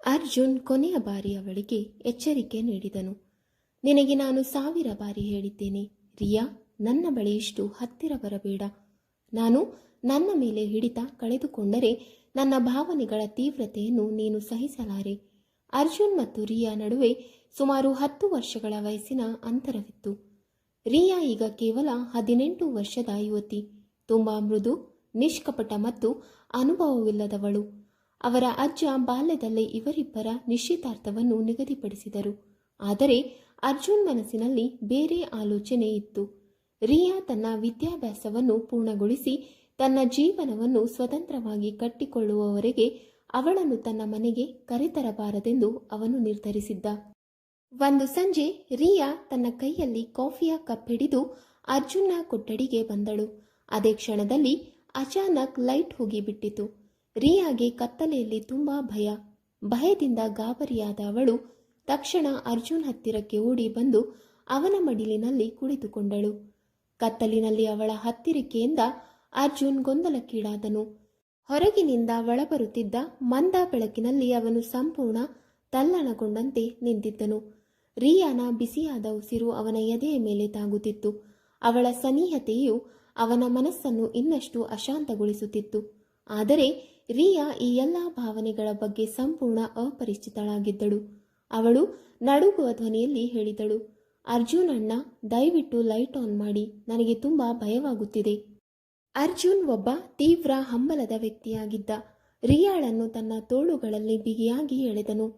ಅರ್ಜುನ್ ಕೊನೆಯ ಬಾರಿ ಅವಳಿಗೆ ಎಚ್ಚರಿಕೆ ನೀಡಿದನು. ನಿನಗೆ ನಾನು 1000 ಬಾರಿ ಹೇಳಿದ್ದೇನೆ ರಿಯಾ, ನನ್ನ ಬಳಿ ಇಷ್ಟು ಹತ್ತಿರ ಬರಬೇಡ. ನಾನು ನನ್ನ ಮೇಲೆ ಹಿಡಿತ ಕಳೆದುಕೊಂಡರೆ ನನ್ನ ಭಾವನೆಗಳ ತೀವ್ರತೆಯನ್ನು ನೀನು ಸಹಿಸಲಾರೆ. ಅರ್ಜುನ್ ಮತ್ತು ರಿಯಾ ನಡುವೆ ಸುಮಾರು 10 ವರ್ಷಗಳ ವಯಸ್ಸಿನ ಅಂತರವಿತ್ತು. ರಿಯಾ ಈಗ ಕೇವಲ 18 ವರ್ಷದ ಯುವತಿ, ತುಂಬಾ ಮೃದು, ನಿಷ್ಕಪಟ ಮತ್ತು ಅನುಭವವಿಲ್ಲದವಳು. ಅವರ ಅಜ್ಜ ಬಾಲ್ಯದಲ್ಲೇ ಇವರಿಬ್ಬರ ನಿಶ್ಚಿತಾರ್ಥವನ್ನು ನಿಗದಿಪಡಿಸಿದರು. ಆದರೆ ಅರ್ಜುನ್ ಮನಸ್ಸಿನಲ್ಲಿ ಬೇರೆ ಆಲೋಚನೆ ಇತ್ತು. ರಿಯಾ ತನ್ನ ವಿದ್ಯಾಭ್ಯಾಸವನ್ನು ಪೂರ್ಣಗೊಳಿಸಿ ತನ್ನ ಜೀವನವನ್ನು ಸ್ವತಂತ್ರವಾಗಿ ಕಟ್ಟಿಕೊಳ್ಳುವವರೆಗೆ ಅವಳನ್ನು ತನ್ನ ಮನೆಗೆ ಕರೆತರಬಾರದೆಂದು ಅವನು ನಿರ್ಧರಿಸಿದ್ದ. ಒಂದು ಸಂಜೆ ರಿಯಾ ತನ್ನ ಕೈಯಲ್ಲಿ ಕಾಫಿಯ ಕಪ್ ಹಿಡಿದು ಅರ್ಜುನ್ನ ಕೊಠಡಿಗೆ ಬಂದಳು. ಅದೇ ಕ್ಷಣದಲ್ಲಿ ಅಚಾನಕ್ ಲೈಟ್ ಹೋಗಿಬಿಟ್ಟಿತು. ರಿಯಾಗೆ ಕತ್ತಲೆಯಲ್ಲಿ ತುಂಬಾ ಭಯದಿಂದ ಗಾಬರಿಯಾದ ಅವಳು ತಕ್ಷಣ ಅರ್ಜುನ್ ಹತ್ತಿರಕ್ಕೆ ಓಡಿ ಬಂದು ಅವನ ಮಡಿಲಿನಲ್ಲಿ ಕುಳಿತುಕೊಂಡಳು. ಕತ್ತಲಿನಲ್ಲಿ ಅವಳ ಹತ್ತಿರಕೆಯಿಂದ ಅರ್ಜುನ್ ಗೊಂದಲಕ್ಕೀಡಾದನು. ಹೊರಗಿನಿಂದ ಒಳಬರುತ್ತಿದ್ದ ಮಂದ ಬೆಳಕಿನಲ್ಲಿ ಅವನು ಸಂಪೂರ್ಣ ತಲ್ಲಣಗೊಂಡಂತೆ ನಿಂತಿದ್ದನು. ರಿಯಾನ ಬಿಸಿಯಾದ ಉಸಿರು ಅವನ ಎದೆಯ ಮೇಲೆ ತಾಗುತ್ತಿತ್ತು. ಅವಳ ಸನಿಹತೆಯು ಅವನ ಮನಸ್ಸನ್ನು ಇನ್ನಷ್ಟು ಅಶಾಂತಗೊಳಿಸುತ್ತಿತ್ತು. ಆದರೆ ರಿಯಾ ಈ ಎಲ್ಲ ಭಾವನೆಗಳ ಬಗ್ಗೆ ಸಂಪೂರ್ಣ ಅಪರಿಚಿತಳಾಗಿದ್ದಳು. ಅವಳು ನಡುಗುವ ಧ್ವನಿಯಲ್ಲಿ ಹೇಳಿದಳು, ಅರ್ಜುನ್ ಅಣ್ಣ, ದಯವಿಟ್ಟು ಲೈಟ್ ಆನ್ ಮಾಡಿ, ನನಗೆ ತುಂಬಾ ಭಯವಾಗುತ್ತಿದೆ. ಅರ್ಜುನ್ ಒಬ್ಬ ತೀವ್ರ ಹಂಬಲದ ವ್ಯಕ್ತಿಯಾಗಿದ್ದ. ರಿಯಾಳನ್ನು ತನ್ನ ತೋಳುಗಳಲ್ಲಿ ಬಿಗಿಯಾಗಿ ಎಳೆದನು.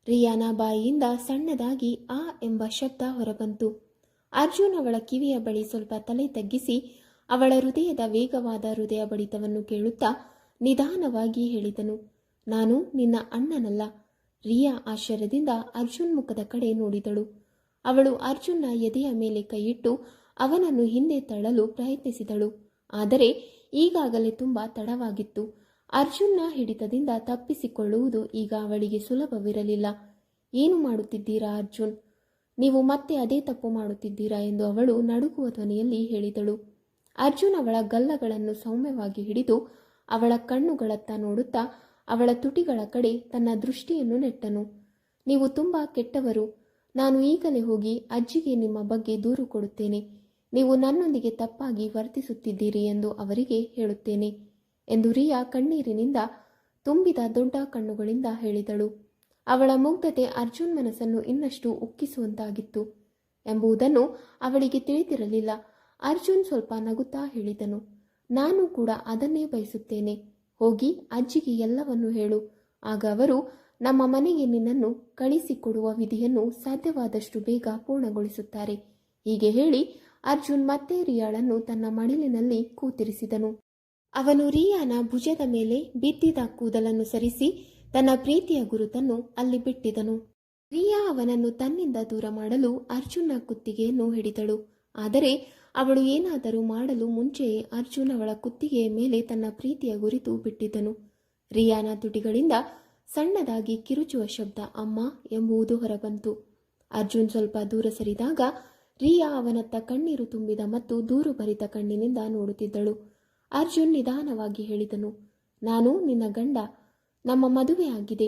ರಿಯಾನ ಬಾಯಿಯಿಂದ ಸಣ್ಣದಾಗಿ ಆ ಎಂಬ ಶಬ್ದ ಹೊರಬಂತು. ಅರ್ಜುನ್ ಅವಳ ಕಿವಿಯ ಬಳಿ ಸ್ವಲ್ಪ ತಲೆ ತಗ್ಗಿಸಿ ಅವಳ ಹೃದಯದ ವೇಗವಾದ ಹೃದಯ ಬಡಿತವನ್ನು ಕೇಳುತ್ತಾ ನಿಧಾನವಾಗಿ ಹೇಳಿದನು, ನಾನು ನಿನ್ನ ಅಣ್ಣನಲ್ಲ. ರಿಯಾ ಆಶ್ಚರ್ಯದಿಂದ ಅರ್ಜುನ್ ಮುಖದ ಕಡೆ ನೋಡಿದಳು. ಅವಳು ಅರ್ಜುನ್ನ ಎದೆಯ ಮೇಲೆ ಕೈಯಿಟ್ಟು ಅವನನ್ನು ಹಿಂದೆ ತಳ್ಳಲು ಪ್ರಯತ್ನಿಸಿದಳು. ಆದರೆ ಈಗಾಗಲೇ ತುಂಬಾ ತಡವಾಗಿತ್ತು. ಅರ್ಜುನ್ನ ಹಿಡಿತದಿಂದ ತಪ್ಪಿಸಿಕೊಳ್ಳುವುದು ಈಗ ಅವಳಿಗೆ ಸುಲಭವಿರಲಿಲ್ಲ. ಏನು ಮಾಡುತ್ತಿದ್ದೀರಾ ಅರ್ಜುನ್? ನೀವು ಮತ್ತೆ ಅದೇ ತಪ್ಪು ಮಾಡುತ್ತಿದ್ದೀರಾ ಎಂದು ಅವಳು ನಡುಗುವ ಧ್ವನಿಯಲ್ಲಿ ಹೇಳಿದಳು. ಅರ್ಜುನ್ ಅವಳ ಗಲ್ಲಗಳನ್ನು ಸೌಮ್ಯವಾಗಿ ಹಿಡಿದು ಅವಳ ಕಣ್ಣುಗಳತ್ತ ನೋಡುತ್ತಾ ಅವಳ ತುಟಿಗಳ ಕಡೆ ತನ್ನ ದೃಷ್ಟಿಯನ್ನು ನೆಟ್ಟನು. ನೀವು ತುಂಬಾ ಕೆಟ್ಟವರು. ನಾನು ಈಗಲೇ ಹೋಗಿ ಅಜ್ಜಿಗೆ ನಿಮ್ಮ ಬಗ್ಗೆ ದೂರು ಕೊಡುತ್ತೇನೆ. ನೀವು ನನ್ನೊಂದಿಗೆ ತಪ್ಪಾಗಿ ವರ್ತಿಸುತ್ತಿದ್ದೀರಿ ಎಂದು ಅವರಿಗೆ ಹೇಳುತ್ತೇನೆ ಎಂದು ರಿಯಾ ಕಣ್ಣೀರಿನಿಂದ ತುಂಬಿದ ದೊಡ್ಡ ಕಣ್ಣುಗಳಿಂದ ಹೇಳಿದಳು. ಅವಳ ಮುಗ್ಧತೆ ಅರ್ಜುನ್ ಮನಸ್ಸನ್ನು ಇನ್ನಷ್ಟು ಉಕ್ಕಿಸುವಂತಾಗಿತ್ತು ಎಂಬುದನ್ನು ಅವಳಿಗೆ ತಿಳಿದಿರಲಿಲ್ಲ. ಅರ್ಜುನ್ ಸ್ವಲ್ಪ ನಗುತ್ತಾ ಹೇಳಿದನು, ನಾನು ಕೂಡ ಅದನ್ನೇ ಬಯಸುತ್ತೇನೆ. ಹೋಗಿ ಅಜ್ಜಿಗೆ ಎಲ್ಲವನ್ನು ಹೇಳು. ಆಗ ಅವರು ನಮ್ಮ ಮನೆಗೆ ನಿನ್ನನ್ನು ಕಳಿಸಿಕೊಡುವ ವಿಧಿಯನ್ನು ಸಾಧ್ಯವಾದಷ್ಟು ಬೇಗ ಪೂರ್ಣಗೊಳಿಸುತ್ತಾರೆ. ಹೀಗೆ ಹೇಳಿ ಅರ್ಜುನ್ ಮತ್ತೆ ರಿಯಾಳನ್ನು ತನ್ನ ಮಡಿಲಿನಲ್ಲಿ ಕೂತಿರಿಸಿದನು. ಅವನು ರಿಯಾನ ಭುಜದ ಮೇಲೆ ಬಿದ್ದಿದ್ದ ಕೂದಲನ್ನು ಸರಿಸಿ ತನ್ನ ಪ್ರೀತಿಯ ಗುರುತನ್ನು ಅಲ್ಲಿ ಬಿಟ್ಟಿದನು. ರಿಯಾ ಅವನನ್ನು ತನ್ನಿಂದ ದೂರ ಮಾಡಲು ಅರ್ಜುನ್ನ ಕುತ್ತಿಗೆಯನ್ನು ಹಿಡಿದಳು. ಆದರೆ ಅವಳು ಏನಾದರೂ ಮಾಡಲು ಮುಂಚೆಯೇ ಅರ್ಜುನ್ ಅವಳ ಕುತ್ತಿಗೆಯ ಮೇಲೆ ತನ್ನ ಪ್ರೀತಿಯ ಗುರಿತು ಬಿಟ್ಟಿದ್ದನು. ರಿಯಾನ ತುಟಿಗಳಿಂದ ಸಣ್ಣದಾಗಿ ಕಿರುಚುವ ಶಬ್ದ ಅಮ್ಮ ಎಂಬುದು ಹೊರಬಂತು. ಅರ್ಜುನ್ ಸ್ವಲ್ಪ ದೂರ ಸರಿದಾಗ ರಿಯಾ ಅವನತ್ತ ಕಣ್ಣೀರು ತುಂಬಿದ ಮತ್ತು ದೂರು ಭರಿತ ಕಣ್ಣಿನಿಂದ ನೋಡುತ್ತಿದ್ದಳು. ಅರ್ಜುನ್ ನಿಧಾನವಾಗಿ ಹೇಳಿದನು, ನಾನು ನಿನ್ನ ಗಂಡ. ನಮ್ಮ ಮದುವೆ ಆಗಿದೆ.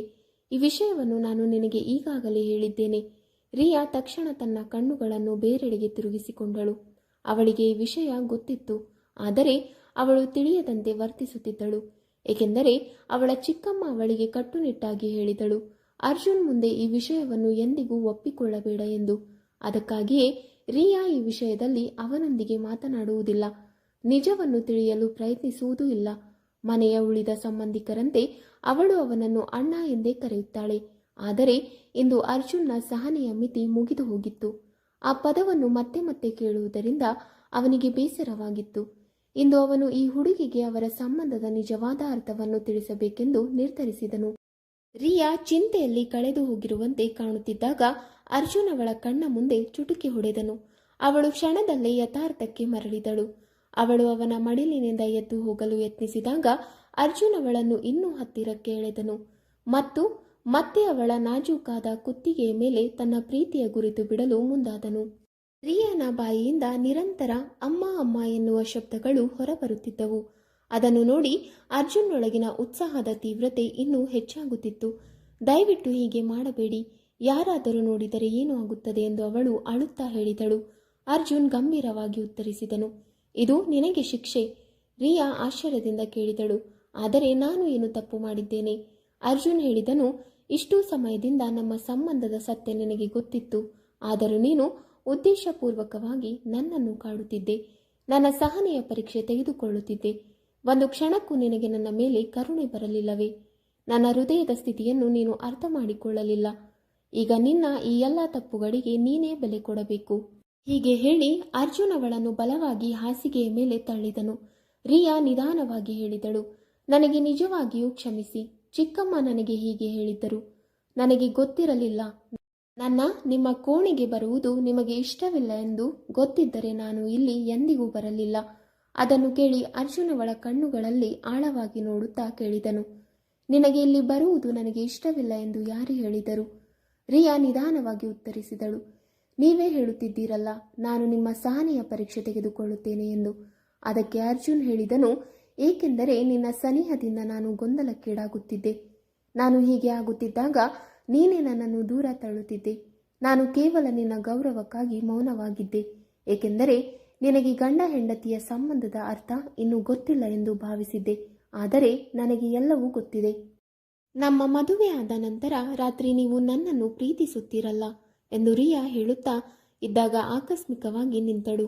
ಈ ವಿಷಯವನ್ನು ನಾನು ನಿನಗೆ ಈಗಾಗಲೇ ಹೇಳಿದ್ದೇನೆ. ರಿಯಾ ತಕ್ಷಣ ತನ್ನ ಕಣ್ಣುಗಳನ್ನು ಬೇರೆಡೆಗೆ ತಿರುಗಿಸಿಕೊಂಡಳು. ಅವಳಿಗೆ ಈ ವಿಷಯ ಗೊತ್ತಿತ್ತು. ಆದರೆ ಅವಳು ತಿಳಿಯದಂತೆ ವರ್ತಿಸುತ್ತಿದ್ದಳು. ಏಕೆಂದರೆ ಅವಳ ಚಿಕ್ಕಮ್ಮ ಅವಳಿಗೆ ಕಟ್ಟುನಿಟ್ಟಾಗಿ ಹೇಳಿದಳು, ಅರ್ಜುನ್ ಮುಂದೆ ಈ ವಿಷಯವನ್ನು ಎಂದಿಗೂ ಒಪ್ಪಿಕೊಳ್ಳಬೇಡ ಎಂದು. ಅದಕ್ಕಾಗಿಯೇ ರಿಯಾ ಈ ವಿಷಯದಲ್ಲಿ ಅವನೊಂದಿಗೆ ಮಾತನಾಡುವುದಿಲ್ಲ, ನಿಜವನ್ನು ತಿಳಿಯಲು ಪ್ರಯತ್ನಿಸುವುದೂ ಇಲ್ಲ. ಮನೆಯ ಉಳಿದ ಸಂಬಂಧಿಕರಂತೆ ಅವಳು ಅವನನ್ನು ಅಣ್ಣ ಎಂದೇ ಕರೆಯುತ್ತಾಳೆ. ಆದರೆ ಇಂದು ಅರ್ಜುನ್ನ ಸಹನೆಯ ಮಿತಿ ಮುಗಿದು ಹೋಗಿತ್ತು. ಆ ಪದವನ್ನು ಮತ್ತೆ ಮತ್ತೆ ಕೇಳುವುದರಿಂದ ಅವನಿಗೆ ಬೇಸರವಾಗಿತ್ತು. ಇಂದು ಅವನು ಈ ಹುಡುಗಿಗೆ ಅವರ ಸಂಬಂಧದ ನಿಜವಾದ ಅರ್ಥವನ್ನು ತಿಳಿಸಬೇಕೆಂದು ನಿರ್ಧರಿಸಿದನು. ರಿಯಾ ಚಿಂತೆಯಲ್ಲಿ ಕಳೆದು ಹೋಗಿರುವಂತೆ ಕಾಣುತ್ತಿದ್ದಾಗ ಅರ್ಜುನ್ ಅವಳ ಕಣ್ಣ ಮುಂದೆ ಚುಟುಕಿ ಹೊಡೆದನು. ಅವಳು ಕ್ಷಣದಲ್ಲೇ ಯಥಾರ್ಥಕ್ಕೆ ಮರಳಿದಳು. ಅವಳು ಅವನ ಮಡಿಲಿನಿಂದ ಎದ್ದು ಹೋಗಲು ಯತ್ನಿಸಿದಾಗ ಅರ್ಜುನ್ ಅವಳನ್ನು ಇನ್ನೂ ಹತ್ತಿರಕ್ಕೆ ಎಳೆದನು ಮತ್ತು ಮತ್ತೆ ಅವಳ ನಾಜೂಕಾದ ಕುತ್ತಿಗೆಯ ಮೇಲೆ ತನ್ನ ಪ್ರೀತಿಯ ಗುರಿತು ಬಿಡಲು ಮುಂದಾದನು. ರಿಯಾನ ಬಾಯಿಯಿಂದ ನಿರಂತರ ಅಮ್ಮ ಅಮ್ಮ ಎನ್ನುವ ಶಬ್ದಗಳು ಹೊರಬರುತ್ತಿದ್ದವು. ಅದನ್ನು ನೋಡಿ ಅರ್ಜುನ್ ಒಳಗಿನ ಉತ್ಸಾಹದ ತೀವ್ರತೆ ಇನ್ನೂ ಹೆಚ್ಚಾಗುತ್ತಿತ್ತು. ದಯವಿಟ್ಟು ಹೀಗೆ ಮಾಡಬೇಡಿ, ಯಾರಾದರೂ ನೋಡಿದರೆ ಏನು ಆಗುತ್ತದೆ ಎಂದು ಅವಳು ಅಳುತ್ತಾ ಹೇಳಿದಳು. ಅರ್ಜುನ್ ಗಂಭೀರವಾಗಿ ಉತ್ತರಿಸಿದನು, ಇದು ನಿನಗೆ ಶಿಕ್ಷೆ. ರಿಯಾ ಆಶ್ಚರ್ಯದಿಂದ ಕೇಳಿದಳು, ಆದರೆ ನಾನು ಏನು ತಪ್ಪು ಮಾಡಿದ್ದೇನೆ? ಅರ್ಜುನ್ ಹೇಳಿದನು, ಇಷ್ಟೂ ಸಮಯದಿಂದ ನಮ್ಮ ಸಂಬಂಧದ ಸತ್ಯ ನಿನಗೆ ಗೊತ್ತಿತ್ತು, ಆದರೂ ನೀನು ಉದ್ದೇಶಪೂರ್ವಕವಾಗಿ ನನ್ನನ್ನು ಕಾಡುತ್ತಿದ್ದೆ, ನನ್ನ ಸಹನೆಯ ಪರೀಕ್ಷೆ ತೆಗೆದುಕೊಳ್ಳುತ್ತಿದ್ದೆ. ಒಂದು ಕ್ಷಣಕ್ಕೂ ನಿನಗೆ ನನ್ನ ಮೇಲೆ ಕರುಣೆ ಬರಲಿಲ್ಲವೇ? ನನ್ನ ಹೃದಯದ ಸ್ಥಿತಿಯನ್ನು ನೀನು ಅರ್ಥ ಮಾಡಿಕೊಳ್ಳಲಿಲ್ಲ. ಈಗ ನಿನ್ನ ಈ ಎಲ್ಲ ತಪ್ಪುಗಳಿಗೆ ನೀನೇ ಬೆಲೆ ಕೊಡಬೇಕು. ಹೀಗೆ ಹೇಳಿ ಅರ್ಜುನ್ ಅವಳನ್ನು ಬಲವಾಗಿ ಹಾಸಿಗೆಯ ಮೇಲೆ ತಳ್ಳಿದನು. ರಿಯಾ ನಿಧಾನವಾಗಿ ಹೇಳಿದಳು, ನನಗೆ ನಿಜವಾಗಿಯೂ ಕ್ಷಮಿಸಿ. ಚಿಕ್ಕಮ್ಮ ನನಗೆ ಹೀಗೆ ಹೇಳಿದ್ದರು. ನನಗೆ ಗೊತ್ತಿರಲಿಲ್ಲ. ನಿಮ್ಮ ಕೋಣೆಗೆ ಬರುವುದು ನಿಮಗೆ ಇಷ್ಟವಿಲ್ಲ ಎಂದು ಗೊತ್ತಿದ್ದರೆ ನಾನು ಇಲ್ಲಿ ಎಂದಿಗೂ ಬರಲಿಲ್ಲ. ಅದನ್ನು ಕೇಳಿ ಅರ್ಜುನ್ ಅವಳ ಕಣ್ಣುಗಳಲ್ಲಿ ಆಳವಾಗಿ ನೋಡುತ್ತಾ ಕೇಳಿದನು, ನಿನಗೆ ಇಲ್ಲಿ ಬರುವುದು ನನಗೆ ಇಷ್ಟವಿಲ್ಲ ಎಂದು ಯಾರು ಹೇಳಿದರು? ರಿಯಾ ನಿಧಾನವಾಗಿ ಉತ್ತರಿಸಿದಳು, ನೀವೇ ಹೇಳುತ್ತಿದ್ದೀರಲ್ಲ, ನಾನು ನಿಮ್ಮ ಸಹನೆಯ ಪರೀಕ್ಷೆ ತೆಗೆದುಕೊಳ್ಳುತ್ತೇನೆ ಎಂದು. ಅದಕ್ಕೆ ಅರ್ಜುನ್ ಹೇಳಿದನು, ಏಕೆಂದರೆ ನಿನ್ನ ಸನಿಹದಿಂದ ನಾನು ಗೊಂದಲಕ್ಕೀಡಾಗುತ್ತಿದ್ದೆ. ನಾನು ಹೀಗೆ ಆಗುತ್ತಿದ್ದಾಗ ನೀನೇ ನನ್ನನ್ನು ದೂರ ತಳ್ಳುತ್ತಿದ್ದೆ. ನಾನು ಕೇವಲ ನಿನ್ನ ಗೌರವಕ್ಕಾಗಿ ಮೌನವಾಗಿದ್ದೆ, ಏಕೆಂದರೆ ನಿನಗೆ ಗಂಡ ಹೆಂಡತಿಯ ಸಂಬಂಧದ ಅರ್ಥ ಇನ್ನೂ ಗೊತ್ತಿಲ್ಲ ಎಂದು ಭಾವಿಸಿದ್ದೆ. ಆದರೆ ನನಗೆ ಎಲ್ಲವೂ ಗೊತ್ತಿದೆ. ನಮ್ಮ ಮದುವೆ ಆದ ನಂತರ ರಾತ್ರಿ ನೀವು ನನ್ನನ್ನು ಪ್ರೀತಿಸುತ್ತೀರಲ್ಲ ಎಂದು ರಿಯಾ ಹೇಳುತ್ತಾ ಇದ್ದಾಗ ಆಕಸ್ಮಿಕವಾಗಿ ನಿಂತಳು.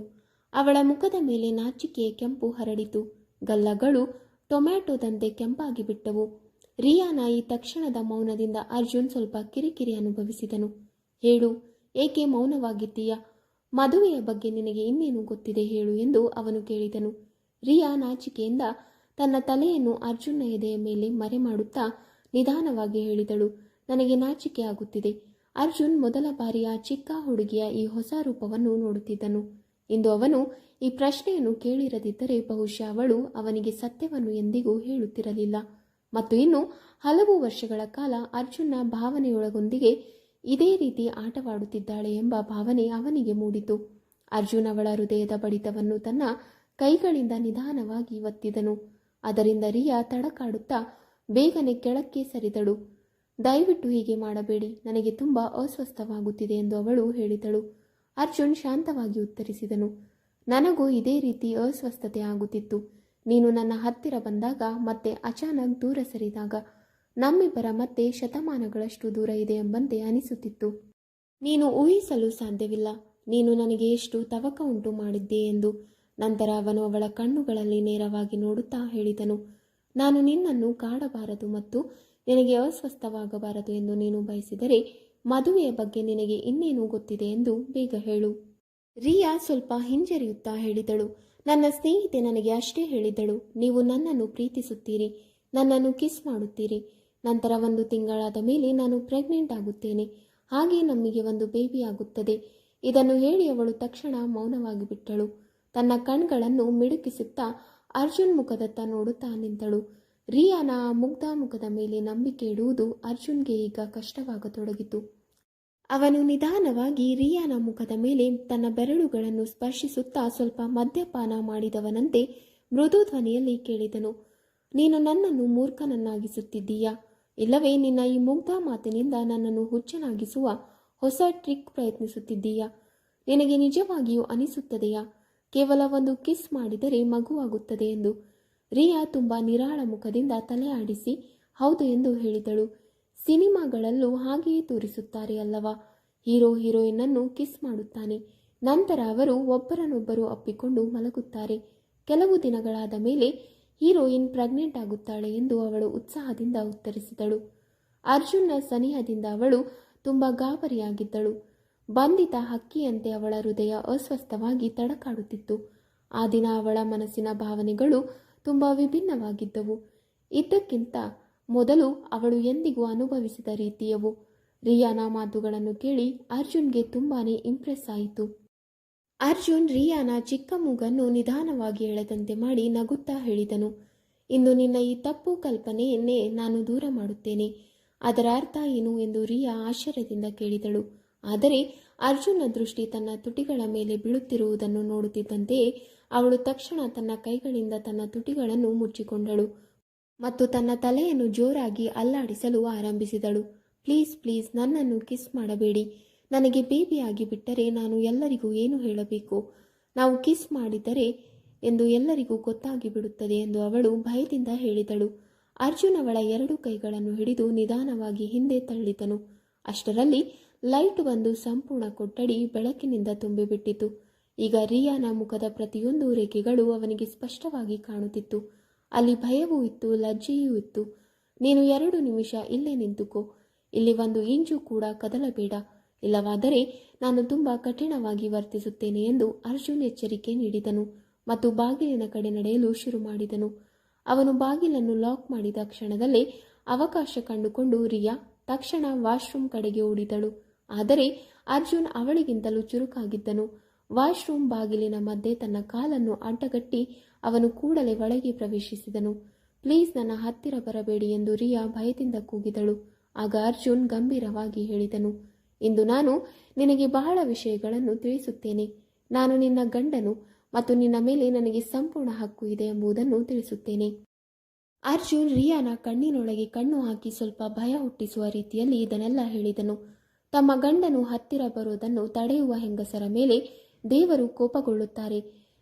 ಅವಳ ಮುಖದ ಮೇಲೆ ನಾಚಿಕೆಯ ಕೆಂಪು ಹರಡಿತು. ಗಲ್ಲಗಳು ಟೊಮ್ಯಾಟೊದಂತೆ ಕೆಂಪಾಗಿ ಬಿಟ್ಟವು. ರಿಯಾನ ಈ ತಕ್ಷಣದ ಮೌನದಿಂದ ಅರ್ಜುನ್ ಸ್ವಲ್ಪ ಕಿರಿಕಿರಿ ಅನುಭವಿಸಿದನು. ಹೇಳು, ಏಕೆ ಮೌನವಾಗಿದ್ದೀಯಾ? ಮದುವೆಯ ಬಗ್ಗೆ ನಿನಗೆ ಇನ್ನೇನು ಗೊತ್ತಿದೆ ಹೇಳು ಎಂದು ಅವನು ಕೇಳಿದನು. ರಿಯಾ ನಾಚಿಕೆಯಿಂದ ತನ್ನ ತಲೆಯನ್ನು ಅರ್ಜುನ್ನ ಎದೆಯ ಮೇಲೆ ಮರೆ ಮಾಡುತ್ತಾ ನಿಧಾನವಾಗಿ ಹೇಳಿದಳು, ನನಗೆ ನಾಚಿಕೆ ಆಗುತ್ತಿದೆ. ಅರ್ಜುನ್ ಮೊದಲ ಬಾರಿ ಆ ಚಿಕ್ಕ ಹುಡುಗಿಯ ಈ ಹೊಸ ರೂಪವನ್ನು ನೋಡುತ್ತಿದ್ದನು. ಇಂದು ಅವನು ಈ ಪ್ರಶ್ನೆಯನ್ನು ಕೇಳಿರದಿದ್ದರೆ ಬಹುಶಃ ಅವಳು ಅವನಿಗೆ ಸತ್ಯವನ್ನು ಎಂದಿಗೂ ಹೇಳುತ್ತಿರಲಿಲ್ಲ. ಮತ್ತು ಇನ್ನು ಹಲವು ವರ್ಷಗಳ ಕಾಲ ಅರ್ಜುನ್ನ ಭಾವನೆಯೊಳಗೊಂದಿಗೆ ಇದೇ ರೀತಿ ಆಟವಾಡುತ್ತಿದ್ದಾಳೆ ಎಂಬ ಭಾವನೆ ಅವನಿಗೆ ಮೂಡಿತು. ಅರ್ಜುನ್ ಅವಳ ಹೃದಯದ ಬಡಿತವನ್ನು ತನ್ನ ಕೈಗಳಿಂದ ನಿಧಾನವಾಗಿ ಒತ್ತಿದನು. ಅದರಿಂದ ರಿಯಾ ತಡಕಾಡುತ್ತಾ ಬೇಗನೆ ಕೆಳಕ್ಕೆ ಸರಿದಳು. ದಯವಿಟ್ಟು ಹೀಗೆ ಮಾಡಬೇಡಿ, ನನಗೆ ತುಂಬ ಅಸ್ವಸ್ಥವಾಗುತ್ತಿದೆ ಎಂದು ಅವಳು ಹೇಳಿದಳು. ಅರ್ಜುನ್ ಶಾಂತವಾಗಿ ಉತ್ತರಿಸಿದನು, ನನಗೂ ಇದೇ ರೀತಿ ಅಸ್ವಸ್ಥತೆ ಆಗುತ್ತಿತ್ತು. ನೀನು ನನ್ನ ಹತ್ತಿರ ಬಂದಾಗ ಮತ್ತೆ ಅಚಾನಕ್ ದೂರ ಸರಿದಾಗ ನಮ್ಮಿಬ್ಬರ ಮತ್ತೆ ಶತಮಾನಗಳಷ್ಟು ದೂರ ಇದೆ ಎಂಬಂತೆ ಅನಿಸುತ್ತಿತ್ತು. ನೀನು ಊಹಿಸಲು ಸಾಧ್ಯವಿಲ್ಲ ನೀನು ನನಗೆ ಎಷ್ಟು ತವಕ ಉಂಟು ಮಾಡಿದ್ದೆ ಎಂದು. ನಂತರ ಅವನು ಅವಳ ಕಣ್ಣುಗಳಲ್ಲಿ ನೇರವಾಗಿ ನೋಡುತ್ತಾ ಹೇಳಿದನು, ನಾನು ನಿನ್ನನ್ನು ಕಾಡಬಾರದು ಮತ್ತು ನಿನಗೆ ಅಸ್ವಸ್ಥವಾಗಬಾರದು ಎಂದು ನೀನು ಬಯಸಿದರೆ ಮದುವೆಯ ಬಗ್ಗೆ ನಿನಗೆ ಇನ್ನೇನು ಗೊತ್ತಿದೆ ಎಂದು ಬೇಗ ಹೇಳು. ರಿಯಾ ಸ್ವಲ್ಪ ಹಿಂಜರಿಯುತ್ತಾ ಹೇಳಿದಳು, ನನ್ನ ಸ್ನೇಹಿತೆ ನನಗೆ ಅಷ್ಟೇ ಹೇಳಿದಳು, ನೀವು ನನ್ನನ್ನು ಪ್ರೀತಿಸುತ್ತೀರಿ, ನನ್ನನ್ನು ಕಿಸ್ ಮಾಡುತ್ತೀರಿ. ನಂತರ 1 ತಿಂಗಳಾದ ಮೇಲೆ ನಾನು ಪ್ರೆಗ್ನೆಂಟ್ ಆಗುತ್ತೇನೆ, ಹಾಗೆ ನಮಗೆ ಒಂದು ಬೇಬಿ ಆಗುತ್ತದೆ. ಇದನ್ನು ಹೇಳಿ ಅವಳು ತಕ್ಷಣ ಮೌನವಾಗಿ ಬಿಟ್ಟಳು. ತನ್ನ ಕಣ್ಗಳನ್ನು ಮಿಡುಕಿಸುತ್ತಾ ಅರ್ಜುನ್ ಮುಖದತ್ತ ನೋಡುತ್ತಾ ನಿಂತಳು. ರಿಯಾನ ಆ ಮುಗ್ಧ ಮುಖದ ಮೇಲೆ ನಂಬಿಕೆ ಇಡುವುದು ಅರ್ಜುನ್ಗೆ ಈಗ ಕಷ್ಟವಾಗತೊಡಗಿತು. ಅವನು ನಿಧಾನವಾಗಿ ರಿಯಾನ ಮುಖದ ಮೇಲೆ ತನ್ನ ಬೆರಳುಗಳನ್ನು ಸ್ಪರ್ಶಿಸುತ್ತಾ ಸ್ವಲ್ಪ ಮದ್ಯಪಾನ ಮಾಡಿದವನಂತೆ ಮೃದು ಧ್ವನಿಯಲ್ಲಿ ಕೇಳಿದನು, ನೀನು ನನ್ನನ್ನು ಮೂರ್ಖನನ್ನಾಗಿಸುತ್ತಿದ್ದೀಯಾ? ಇಲ್ಲವೇ ನಿನ್ನ ಈ ಮುಗ್ಧ ಮಾತಿನಿಂದ ನನ್ನನ್ನು ಹುಚ್ಚನಾಗಿಸುವ ಹೊಸ ಟ್ರಿಕ್ ಪ್ರಯತ್ನಿಸುತ್ತಿದ್ದೀಯಾ? ನಿನಗೆ ನಿಜವಾಗಿಯೂ ಅನಿಸುತ್ತದೆಯಾ ಕೇವಲ 1 ಕಿಸ್ ಮಾಡಿದರೆ ಮಗುವಾಗುತ್ತದೆ ಎಂದು? ರಿಯಾ ತುಂಬ ನಿರಾಳ ಮುಖದಿಂದ ತಲೆ ಆಡಿಸಿ ಹೌದು ಎಂದು ಹೇಳಿದಳು. ಸಿನಿಮಾಗಳಲ್ಲೂ ಹಾಗೆಯೇ ತೋರಿಸುತ್ತಾರೆ ಅಲ್ಲವಾ? ಹೀರೋ ಹೀರೋಯಿನ್ನನ್ನು ಕಿಸ್ ಮಾಡುತ್ತಾನೆ, ನಂತರ ಅವರು ಒಬ್ಬರನ್ನೊಬ್ಬರು ಅಪ್ಪಿಕೊಂಡು ಮಲಗುತ್ತಾರೆ. ಕೆಲವು ದಿನಗಳಾದ ಮೇಲೆ ಹೀರೋಯಿನ್ ಪ್ರೆಗ್ನೆಂಟ್ ಆಗುತ್ತಾಳೆ ಎಂದು ಅವಳು ಉತ್ಸಾಹದಿಂದ ಉತ್ತರಿಸಿದಳು. ಅರ್ಜುನ್ನ ಸನಿಹದಿಂದ ಅವಳು ತುಂಬ ಗಾಬರಿಯಾಗಿದ್ದಳು. ಬಂಧಿತ ಹಕ್ಕಿಯಂತೆ ಅವಳ ಹೃದಯ ಅಸ್ವಸ್ಥವಾಗಿ ತಡಕಾಡುತ್ತಿತ್ತು. ಆ ದಿನ ಅವಳ ಮನಸ್ಸಿನ ಭಾವನೆಗಳು ತುಂಬ ವಿಭಿನ್ನವಾಗಿದ್ದವು. ಇದ್ದಕ್ಕಿಂತ ಮೊದಲು ಅವಳು ಎಂದಿಗೂ ಅನುಭವಿಸಿದ ರೀತಿಯವು. ರಿಯಾನ ಮಾತುಗಳನ್ನು ಕೇಳಿ ಅರ್ಜುನ್ಗೆ ತುಂಬಾನೇ ಇಂಪ್ರೆಸ್ ಆಯಿತು. ಅರ್ಜುನ್ ರಿಯಾನ ಚಿಕ್ಕ ಮೂಗನ್ನು ನಿಧಾನವಾಗಿ ಎಳೆದಂತೆ ಮಾಡಿ ನಗುತ್ತಾ ಹೇಳಿದನು, ಇಂದು ನಿನ್ನ ಈ ತಪ್ಪು ಕಲ್ಪನೆಯನ್ನೇ ನಾನು ದೂರ ಮಾಡುತ್ತೇನೆ. ಅದರ ಅರ್ಥ ಏನು ಎಂದು ರಿಯಾ ಆಶ್ಚರ್ಯದಿಂದ ಕೇಳಿದಳು. ಆದರೆ ಅರ್ಜುನ್ನ ದೃಷ್ಟಿ ತನ್ನ ತುಟಿಗಳ ಮೇಲೆ ಬೀಳುತ್ತಿರುವುದನ್ನು ನೋಡುತ್ತಿದ್ದಂತೆಯೇ ಅವಳು ತಕ್ಷಣ ತನ್ನ ಕೈಗಳಿಂದ ತನ್ನ ತುಟಿಗಳನ್ನು ಮುಚ್ಚಿಕೊಂಡಳು ಮತ್ತು ತನ್ನ ತಲೆಯನ್ನು ಜೋರಾಗಿ ಅಲ್ಲಾಡಿಸಲು ಆರಂಭಿಸಿದಳು. ಪ್ಲೀಸ್ ಪ್ಲೀಸ್ ನನ್ನನ್ನು ಕಿಸ್ ಮಾಡಬೇಡಿ. ನನಗೆ ಬೇಬಿ ಆಗಿಬಿಟ್ಟರೆ ನಾನು ಎಲ್ಲರಿಗೂ ಏನು ಹೇಳಬೇಕು? ನಾವು ಕಿಸ್ ಮಾಡಿದರೆ ಎಂದು ಎಲ್ಲರಿಗೂ ಗೊತ್ತಾಗಿ ಬಿಡುತ್ತದೆ ಎಂದು ಅವಳು ಭಯದಿಂದ ಹೇಳಿದಳು. ಅರ್ಜುನ್ ಅವಳ 2 ಕೈಗಳನ್ನು ಹಿಡಿದು ನಿಧಾನವಾಗಿ ಹಿಂದೆ ತಳ್ಳಿದನು. ಅಷ್ಟರಲ್ಲಿ ಲೈಟ್ ಒಂದು ಸಂಪೂರ್ಣ ಕೊಠಡಿ ಬೆಳಕಿನಿಂದ ತುಂಬಿಬಿಟ್ಟಿತು. ಈಗ ರಿಯಾನ ಮುಖದ ಪ್ರತಿಯೊಂದು ರೇಖೆಗಳು ಅವನಿಗೆ ಸ್ಪಷ್ಟವಾಗಿ ಕಾಣುತ್ತಿತ್ತು. ಅಲ್ಲಿ ಭಯವೂ ಇತ್ತು, ಲಜ್ಜೆಯೂ ಇತ್ತು. ನೀನು 2 ನಿಮಿಷ ಇಲ್ಲೇ ನಿಂತುಕೋ. ಇಲ್ಲಿ 1 ಇಂಚು ಕೂಡ ಕದಲಬೇಡ. ಇಲ್ಲವಾದರೆ ನಾನು ತುಂಬಾ ಕಠಿಣವಾಗಿ ವರ್ತಿಸುತ್ತೇನೆ ಎಂದು ಅರ್ಜುನ್ ಎಚ್ಚರಿಕೆ ನೀಡಿದನು ಮತ್ತು ಬಾಗಿಲಿನ ಕಡೆ ನಡೆಯಲು ಶುರು ಮಾಡಿದನು. ಅವನು ಬಾಗಿಲನ್ನು ಲಾಕ್ ಮಾಡಿದ ಕ್ಷಣದಲ್ಲೇ ಅವಕಾಶ ಕಂಡುಕೊಂಡು ರಿಯಾ ತಕ್ಷಣ ವಾಶ್ರೂಮ್ ಕಡೆಗೆ ಓಡಿದಳು. ಆದರೆ ಅರ್ಜುನ್ ಅವಳಿಗಿಂತಲೂ ಚುರುಕಾಗಿದ್ದನು. ವಾಶ್ರೂಮ್ ಬಾಗಿಲಿನ ಮಧ್ಯೆ ತನ್ನ ಕಾಲನ್ನು ಅಡ್ಡಗಟ್ಟಿ ಅವನು ಕೂಡಲೇ ಒಳಗೆ ಪ್ರವೇಶಿಸಿದನು. ಪ್ಲೀಸ್ ನನ್ನ ಹತ್ತಿರ ಬರಬೇಡಿ ಎಂದು ರಿಯಾ ಭಯದಿಂದ ಕೂಗಿದಳು. ಆಗ ಅರ್ಜುನ್ ಗಂಭೀರವಾಗಿ ಹೇಳಿದನು, ಇಂದು ನಾನು ನಿನಗೆ ಬಹಳ ವಿಷಯಗಳನ್ನು ತಿಳಿಸುತ್ತೇನೆ. ನಾನು ನಿನ್ನ ಗಂಡನು ಮತ್ತು ನಿನ್ನ ಮೇಲೆ ನನಗೆ ಸಂಪೂರ್ಣ ಹಕ್ಕು ಇದೆ ಎಂಬುದನ್ನು ತಿಳಿಸುತ್ತೇನೆ. ಅರ್ಜುನ್ ರಿಯಾನ ಕಣ್ಣಿನೊಳಗೆ ಕಣ್ಣು ಹಾಕಿ ಸ್ವಲ್ಪ ಭಯ ಹುಟ್ಟಿಸುವ ರೀತಿಯಲ್ಲಿ ಇದನ್ನೆಲ್ಲ ಹೇಳಿದನು. ತಮ್ಮ ಗಂಡನು ಹತ್ತಿರ ಬರೋದನ್ನು ತಡೆಯುವ ಹೆಂಗಸರ ಮೇಲೆ ದೇವರು ಕೋಪಗೊಳ್ಳುತ್ತಾರೆ.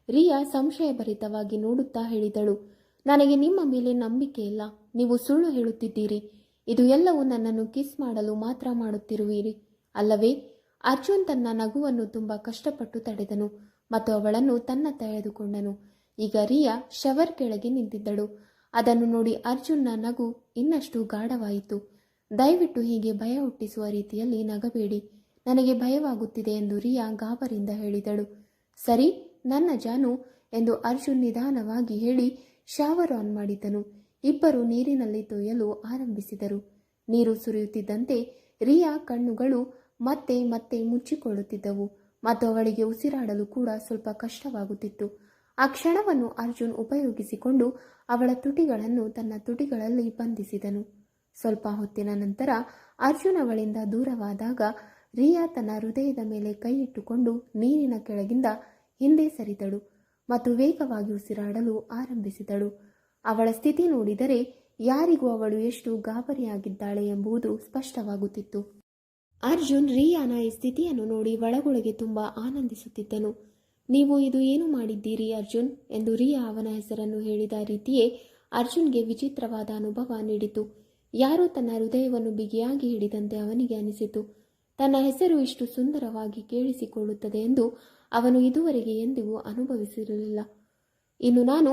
ರಿಯಾ ಸಂಶಯಭರಿತವಾಗಿ ನೋಡುತ್ತಾ ಹೇಳಿದಳು, ನನಗೆ ನಿಮ್ಮ ಮೇಲೆ ನಂಬಿಕೆ ಇಲ್ಲ. ನೀವು ಸುಳ್ಳು ಹೇಳುತ್ತಿದ್ದೀರಿ. ಇದು ಎಲ್ಲವೂ ನನ್ನನ್ನು ಕಿಸ್ ಮಾಡಲು ಮಾತ್ರ ಮಾಡುತ್ತಿರುವಿರಿ ಅಲ್ಲವೇ? ಅರ್ಜುನ್ ತನ್ನ ನಗುವನ್ನು ತುಂಬ ಕಷ್ಟಪಟ್ಟು ತಡೆದನು ಮತ್ತು ಅವಳನ್ನು ತನ್ನತ್ತ ಎಳೆದುಕೊಂಡನು. ಈಗ ರಿಯಾ ಶವರ್ ಕೆಳಗೆ ನಿಂತಿದ್ದಳು. ಅದನ್ನು ನೋಡಿ ಅರ್ಜುನ್ನ ನಗು ಇನ್ನಷ್ಟು ಗಾಢವಾಯಿತು. ದಯವಿಟ್ಟು ಹೀಗೆ ಭಯ ಹುಟ್ಟಿಸುವ ರೀತಿಯಲ್ಲಿ ನಗಬೇಡಿ. ನನಗೆ ಭಯವಾಗುತ್ತಿದೆ ಎಂದು ರಿಯಾ ಗಾಬರಿಂದ ಹೇಳಿದಳು. ಸರಿ ನನ್ನ ಜಾನು ಎಂದು ಅರ್ಜುನ್ ನಿಧಾನವಾಗಿ ಹೇಳಿ ಶವರ್ ಆನ್ ಮಾಡಿದನು. ಇಬ್ಬರು ನೀರಿನಲ್ಲಿ ತೊಯ್ಯಲು ಆರಂಭಿಸಿದರು. ನೀರು ಸುರಿಯುತ್ತಿದ್ದಂತೆ ರಿಯಾ ಕಣ್ಣುಗಳು ಮತ್ತೆ ಮತ್ತೆ ಮುಚ್ಚಿಕೊಳ್ಳುತ್ತಿದ್ದವು ಮತ್ತು ಅವಳಿಗೆ ಉಸಿರಾಡಲು ಕೂಡ ಸ್ವಲ್ಪ ಕಷ್ಟವಾಗುತ್ತಿತ್ತು. ಆ ಕ್ಷಣವನ್ನು ಅರ್ಜುನ್ ಉಪಯೋಗಿಸಿಕೊಂಡು ಅವಳ ತುಟಿಗಳನ್ನು ತನ್ನ ತುಟಿಗಳಲ್ಲಿ ಬಂಧಿಸಿದನು. ಸ್ವಲ್ಪ ಹೊತ್ತಿನ ನಂತರ ಅರ್ಜುನ್ ಅವಳಿಂದ ದೂರವಾದಾಗ ರಿಯಾ ತನ್ನ ಹೃದಯದ ಮೇಲೆ ಕೈ ಇಟ್ಟುಕೊಂಡು ನೀರಿನ ಕೆಳಗಿಂದ ಹಿಂದೆ ಸರಿದಳು ಮತ್ತು ವೇಗವಾಗಿ ಉಸಿರಾಡಲು ಆರಂಭಿಸಿದಳು. ಅವಳ ಸ್ಥಿತಿ ನೋಡಿದರೆ ಯಾರಿಗೂ ಅವಳು ಎಷ್ಟು ಗಾಬರಿಯಾಗಿದ್ದಾಳೆ ಎಂಬುದು ಸ್ಪಷ್ಟವಾಗುತ್ತಿತ್ತು. ಅರ್ಜುನ್ ರಿಯಾನ ಈ ಸ್ಥಿತಿಯನ್ನು ನೋಡಿ ಒಳಗೊಳಗೆ ತುಂಬ ಆನಂದಿಸುತ್ತಿದ್ದನು. ನೀವು ಇದು ಏನು ಮಾಡಿದ್ದೀರಿ ಅರ್ಜುನ್ ಎಂದು ರಿಯಾ ಅವನ ಹೆಸರನ್ನು ಹೇಳಿದ ರೀತಿಯೇ ಅರ್ಜುನ್ಗೆ ವಿಚಿತ್ರವಾದ ಅನುಭವ ನೀಡಿತು. ಯಾರೋ ತನ್ನ ಹೃದಯವನ್ನು ಬಿಗಿಯಾಗಿ ಹಿಡಿದಂತೆ ಅವನಿಗೆ ಅನಿಸಿತು. ತನ್ನ ಹೆಸರು ಇಷ್ಟು ಸುಂದರವಾಗಿ ಕೇಳಿಸಿಕೊಳ್ಳುತ್ತದೆ ಎಂದು ಅವನು ಇದುವರೆಗೆ ಎಂದಿಗೂ ಅನುಭವಿಸಿರಲಿಲ್ಲ. ಇನ್ನು ನಾನು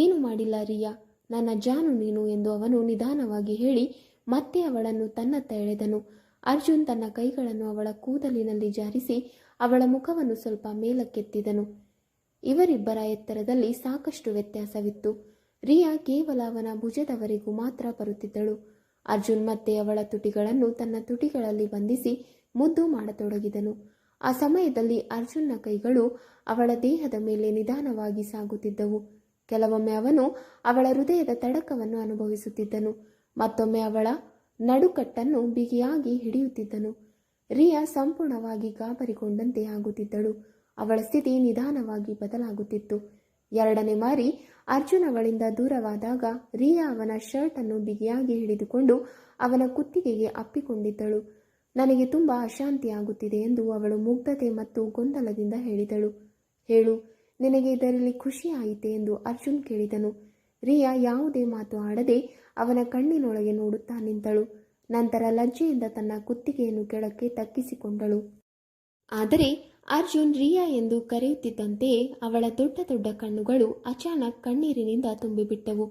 ಏನು ಮಾಡಿಲ್ಲ ರಿಯಾ, ನನ್ನ ಜಾನು ನೀನು ಎಂದು ಅವನು ನಿಧಾನವಾಗಿ ಹೇಳಿ ಮತ್ತೆ ಅವಳನ್ನು ತನ್ನತ್ತ ಎಳೆದನು. ಅರ್ಜುನ್ ತನ್ನ ಕೈಗಳನ್ನು ಅವಳ ಕೂದಲಿನಲ್ಲಿ ಜಾರಿಸಿ ಅವಳ ಮುಖವನ್ನು ಸ್ವಲ್ಪ ಮೇಲಕ್ಕೆತ್ತಿದನು. ಇವರಿಬ್ಬರ ಎತ್ತರದಲ್ಲಿ ಸಾಕಷ್ಟು ವ್ಯತ್ಯಾಸವಿತ್ತು. ರಿಯಾ ಕೇವಲ ಅವನ ಭುಜದವರೆಗೂ ಮಾತ್ರ ಬರುತ್ತಿದ್ದಳು. ಅರ್ಜುನ್ ಮತ್ತೆ ಅವಳ ತುಟಿಗಳನ್ನು ತನ್ನ ತುಟಿಗಳಲ್ಲಿ ಬಂಧಿಸಿ ಮುದ್ದು ಮಾಡತೊಡಗಿದನು. ಆ ಸಮಯದಲ್ಲಿ ಅರ್ಜುನ್ನ ಕೈಗಳು ಅವಳ ದೇಹದ ಮೇಲೆ ನಿಧಾನವಾಗಿ ಸಾಗುತ್ತಿದ್ದವು. ಕೆಲವೊಮ್ಮೆ ಅವನು ಅವಳ ಹೃದಯದ ತಡಕವನ್ನು ಅನುಭವಿಸುತ್ತಿದ್ದನು, ಮತ್ತೊಮ್ಮೆ ಅವಳ ನಡುಕಟ್ಟನ್ನು ಬಿಗಿಯಾಗಿ ಹಿಡಿಯುತ್ತಿದ್ದನು. ರಿಯಾ ಸಂಪೂರ್ಣವಾಗಿ ಗಾಬರಿಗೊಂಡಂತೆ ಆಗುತ್ತಿದ್ದಳು. ಅವಳ ಸ್ಥಿತಿ ನಿಧಾನವಾಗಿ ಬದಲಾಗುತ್ತಿತ್ತು. 2ನೇ ಬಾರಿ ಅರ್ಜುನ್ ಅವಳಿಂದ ದೂರವಾದಾಗ ರಿಯಾ ಅವನ ಶರ್ಟ್ ಅನ್ನು ಬಿಗಿಯಾಗಿ ಹಿಡಿದುಕೊಂಡು ಅವನ ಕುತ್ತಿಗೆಗೆ ಅಪ್ಪಿಕೊಂಡಿದ್ದಳು. ನನಗೆ ತುಂಬ ಅಶಾಂತಿಯಾಗುತ್ತಿದೆ ಎಂದು ಅವಳು ಮುಗ್ಧತೆ ಮತ್ತು ಗೊಂದಲದಿಂದ ಹೇಳಿದಳು. ಹೇಳು, ನಿನಗೆ ಇದರಲ್ಲಿ ಖುಷಿಯಾಯಿತೆ ಎಂದು ಅರ್ಜುನ್ ಕೇಳಿದನು. ರಿಯಾ ಯಾವುದೇ ಮಾತು ಆಡದೆ ಅವನ ಕಣ್ಣಿನೊಳಗೆ ನೋಡುತ್ತಾ ನಿಂತಳು. ನಂತರ ಲಜ್ಜೆಯಿಂದ ತನ್ನ ಕುತ್ತಿಗೆಯನ್ನು ಕೆಳಕ್ಕೆ ತಗ್ಗಿಸಿಕೊಂಡಳು. ಆದರೆ ಅರ್ಜುನ್ ರಿಯಾ ಎಂದು ಕರೆಯುತ್ತಿದ್ದಂತೆಯೇ ಅವಳ ದೊಡ್ಡ ದೊಡ್ಡ ಕಣ್ಣುಗಳು ಅಚಾನಕ್ ಕಣ್ಣೀರಿನಿಂದ ತುಂಬಿಬಿಟ್ಟವು.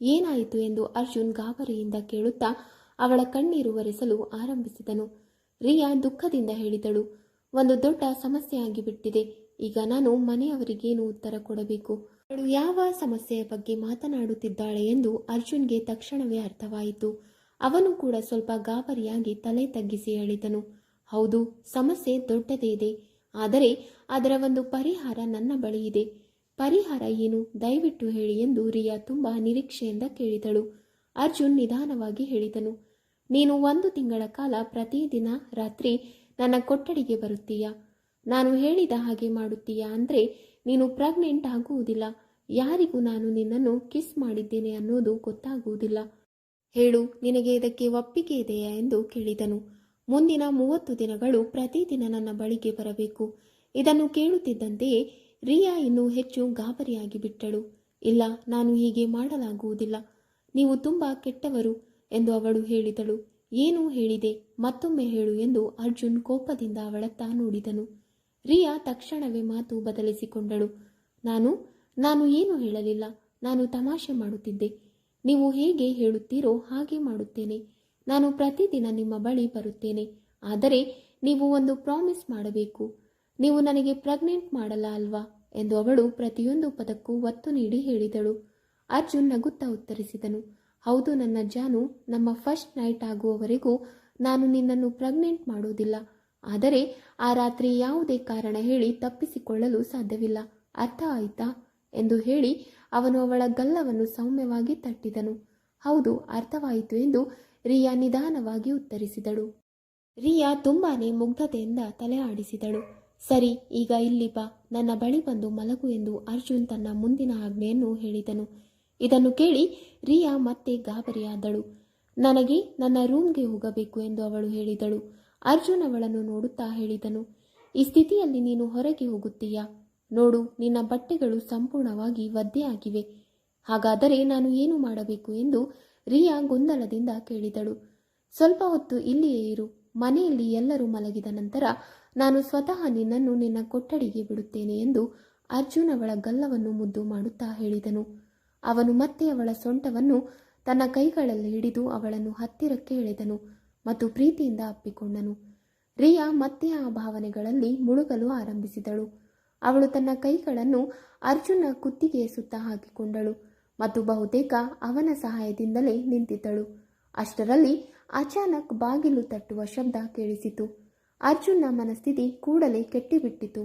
ಏನಾಯಿತು ಎಂದು ಅರ್ಜುನ್ ಗಾಬರಿಯಿಂದ ಕೇಳುತ್ತಾ ಅವಳ ಕಣ್ಣೀರು ಒರೆಸಲು ಆರಂಭಿಸಿದನು. ರಿಯಾ ದುಃಖದಿಂದ ಹೇಳಿದಳು, ಒಂದು ದೊಡ್ಡ ಸಮಸ್ಯೆ ಆಗಿಬಿಟ್ಟಿದೆ. ಈಗ ನಾನು ಮನೆಯವರಿಗೇನು ಉತ್ತರ ಕೊಡಬೇಕು? ಅವಳು ಯಾವ ಸಮಸ್ಯೆಯ ಬಗ್ಗೆ ಮಾತನಾಡುತ್ತಿದ್ದಾಳೆ ಎಂದು ಅರ್ಜುನ್ಗೆ ತಕ್ಷಣವೇ ಅರ್ಥವಾಯಿತು. ಅವನು ಕೂಡ ಸ್ವಲ್ಪ ಗಾಬರಿಯಾಗಿ ತಲೆ ತಗ್ಗಿಸಿ ಹೇಳಿದನು, ಹೌದು, ಸಮಸ್ಯೆ ದೊಡ್ಡದೇ ಇದೆ. ಆದರೆ ಅದರ ಒಂದು ಪರಿಹಾರ ನನ್ನ ಬಳಿ ಇದೆ. ಪರಿಹಾರ ಏನು? ದಯವಿಟ್ಟು ಹೇಳಿ ಎಂದು ರಿಯಾ ತುಂಬ ನಿರೀಕ್ಷೆಯಿಂದ ಕೇಳಿದಳು. ಅರ್ಜುನ್ ನಿಧಾನವಾಗಿ ಹೇಳಿದನು, ನೀನು 1 ತಿಂಗಳ ಕಾಲ ಪ್ರತಿದಿನ ರಾತ್ರಿ ನನ್ನ ಕೊಠಡಿಗೆ ಬರುತ್ತೀಯಾ? ನಾನು ಹೇಳಿದ ಹಾಗೆ ಮಾಡುತ್ತೀಯಾ? ಅಂದರೆ ನೀನು ಪ್ರೆಗ್ನೆಂಟ್ ಆಗುವುದಿಲ್ಲ. ಯಾರಿಗೂ ನಾನು ನಿನ್ನನ್ನು ಕಿಸ್ ಮಾಡಿದ್ದೇನೆ ಅನ್ನೋದು ಗೊತ್ತಾಗುವುದಿಲ್ಲ. ಹೇಳು, ನಿನಗೆ ಇದಕ್ಕೆ ಒಪ್ಪಿಗೆ ಇದೆಯಾ ಎಂದು ಕೇಳಿದನು. ಮುಂದಿನ 30 ದಿನಗಳು ಪ್ರತಿದಿನ ನನ್ನ ಬಳಿಗೆ ಬರಬೇಕು. ಇದನ್ನು ಕೇಳುತ್ತಿದ್ದಂತೆಯೇ ರಿಯಾ ಇನ್ನೂ ಹೆಚ್ಚು ಗಾಬರಿಯಾಗಿ ಬಿಟ್ಟಳು. ಇಲ್ಲ, ನಾನು ಹೀಗೆ ಮಾಡಲಾಗುವುದಿಲ್ಲ. ನೀವು ತುಂಬ ಕೆಟ್ಟವರು ಎಂದು ಅವಳು ಹೇಳಿದಳು. ಏನು ಹೇಳಿದೆ? ಮತ್ತೊಮ್ಮೆ ಹೇಳು ಎಂದು ಅರ್ಜುನ್ ಕೋಪದಿಂದ ಅವಳತ್ತ ನೋಡಿದನು. ರಿಯಾ ತಕ್ಷಣವೇ ಮಾತು ಬದಲಿಸಿಕೊಂಡಳು. ನಾನು ಏನು ಹೇಳಲಿಲ್ಲ. ನಾನು ತಮಾಷೆ ಮಾಡುತ್ತಿದ್ದೆ. ನೀವು ಹೇಗೆ ಹೇಳುತ್ತೀರೋ ಹಾಗೆ ಮಾಡುತ್ತೇನೆ. ನಾನು ಪ್ರತಿದಿನ ನಿಮ್ಮ ಬಳಿ ಬರುತ್ತೇನೆ. ಆದರೆ ನೀವು ಒಂದು ಪ್ರಾಮಿಸ್ ಮಾಡಬೇಕು. ನೀವು ನನಗೆ ಪ್ರೆಗ್ನೆಂಟ್ ಮಾಡಲ್ಲ ಅಲ್ವಾ ಎಂದು ಅವಳು ಪ್ರತಿಯೊಂದು ಪದಕ್ಕೂ ಒತ್ತು ನೀಡಿ ಹೇಳಿದಳು. ಅರ್ಜುನ್ ನಗುತ್ತಾ ಉತ್ತರಿಸಿದನು. ಹೌದು ನನ್ನ ಜಾನು, ನಮ್ಮ ಫಸ್ಟ್ ನೈಟ್ ಆಗುವವರೆಗೂ ನಾನು ನಿನ್ನನ್ನು ಪ್ರೆಗ್ನೆಂಟ್ ಮಾಡುವುದಿಲ್ಲ. ಆದರೆ ಆ ರಾತ್ರಿ ಯಾವುದೇ ಕಾರಣ ಹೇಳಿ ತಪ್ಪಿಸಿಕೊಳ್ಳಲು ಸಾಧ್ಯವಿಲ್ಲ. ಅರ್ಥ ಆಯ್ತಾ ಎಂದು ಹೇಳಿ ಅವನು ಅವಳ ಗಲ್ಲವನ್ನು ಸೌಮ್ಯವಾಗಿ ತಟ್ಟಿದನು. ಹೌದು, ಅರ್ಥವಾಯಿತು ಎಂದು ರಿಯಾ ನಿಧಾನವಾಗಿ ಉತ್ತರಿಸಿದಳು. ರಿಯಾ ತುಂಬಾನೇ ಮುಗ್ಧತೆಯಿಂದ ತಲೆ ಆಡಿಸಿದಳು. ಸರಿ, ಈಗ ಇಲ್ಲಿ ಬಾ, ನನ್ನ ಬಳಿ ಬಂದು ಮಲಗು ಎಂದು ಅರ್ಜುನ್ ತನ್ನ ಮುಂದಿನ ಆಜ್ಞೆಯನ್ನು ಹೇಳಿದನು. ಇದನ್ನು ಕೇಳಿ ರಿಯಾ ಮತ್ತೆ ಗಾಬರಿಯಾದಳು. ನನಗೆ ನನ್ನ ರೂಮ್ಗೆ ಹೋಗಬೇಕು ಎಂದು ಅವಳು ಹೇಳಿದಳು. ಅರ್ಜುನ್ ಅವಳನ್ನು ನೋಡುತ್ತಾ ಹೇಳಿದನು. ಈ ಸ್ಥಿತಿಯಲ್ಲಿ ನೀನು ಹೊರಗೆ ಹೋಗುತ್ತೀಯಾ? ನೋಡು, ನಿನ್ನ ಬಟ್ಟೆಗಳು ಸಂಪೂರ್ಣವಾಗಿ ಒದ್ದೆಯಾಗಿವೆ. ಹಾಗಾದರೆ ನಾನು ಏನು ಮಾಡಬೇಕು ಎಂದು ರಿಯಾ ಗೊಂದಲದಿಂದ ಕೇಳಿದಳು. ಸ್ವಲ್ಪ ಹೊತ್ತು ಇಲ್ಲಿಯೇ ಇರು. ಮನೆಯಲ್ಲಿ ಎಲ್ಲರೂ ಮಲಗಿದ ನಂತರ ನಾನು ಸ್ವತಃ ನಿನ್ನನ್ನು ನಿನ್ನ ಕೊಠಡಿಗೆ ಬಿಡುತ್ತೇನೆ ಎಂದು ಅರ್ಜುನ್ ಅವಳ ಗಲ್ಲವನ್ನು ಮುದ್ದು ಮಾಡುತ್ತಾ ಹೇಳಿದನು. ಅವನು ಮತ್ತೆ ಅವಳ ಸೊಂಟವನ್ನು ತನ್ನ ಕೈಗಳಲ್ಲಿ ಹಿಡಿದು ಅವಳನ್ನು ಹತ್ತಿರಕ್ಕೆ ಎಳೆದನು ಮತ್ತು ಪ್ರೀತಿಯಿಂದ ಅಪ್ಪಿಕೊಂಡನು. ರಿಯಾ ಮತ್ತೆ ಆ ಭಾವನೆಗಳಲ್ಲಿ ಮುಳುಗಲು ಆರಂಭಿಸಿದಳು. ಅವಳು ತನ್ನ ಕೈಗಳನ್ನು ಅರ್ಜುನ್ನ ಕುತ್ತಿಗೆಯ ಸುತ್ತ ಹಾಕಿಕೊಂಡಳು ಮತ್ತು ಬಹುತೇಕ ಅವನ ಸಹಾಯದಿಂದಲೇ ನಿಂತಿದ್ದಳು. ಅಷ್ಟರಲ್ಲಿ ಅಚಾನಕ್ ಬಾಗಿಲು ತಟ್ಟುವ ಶಬ್ದ ಕೇಳಿಸಿತು. ಅರ್ಜುನ್ನ ಮನಸ್ಥಿತಿ ಕೂಡಲೇ ಕೆಟ್ಟಿಬಿಟ್ಟಿತು.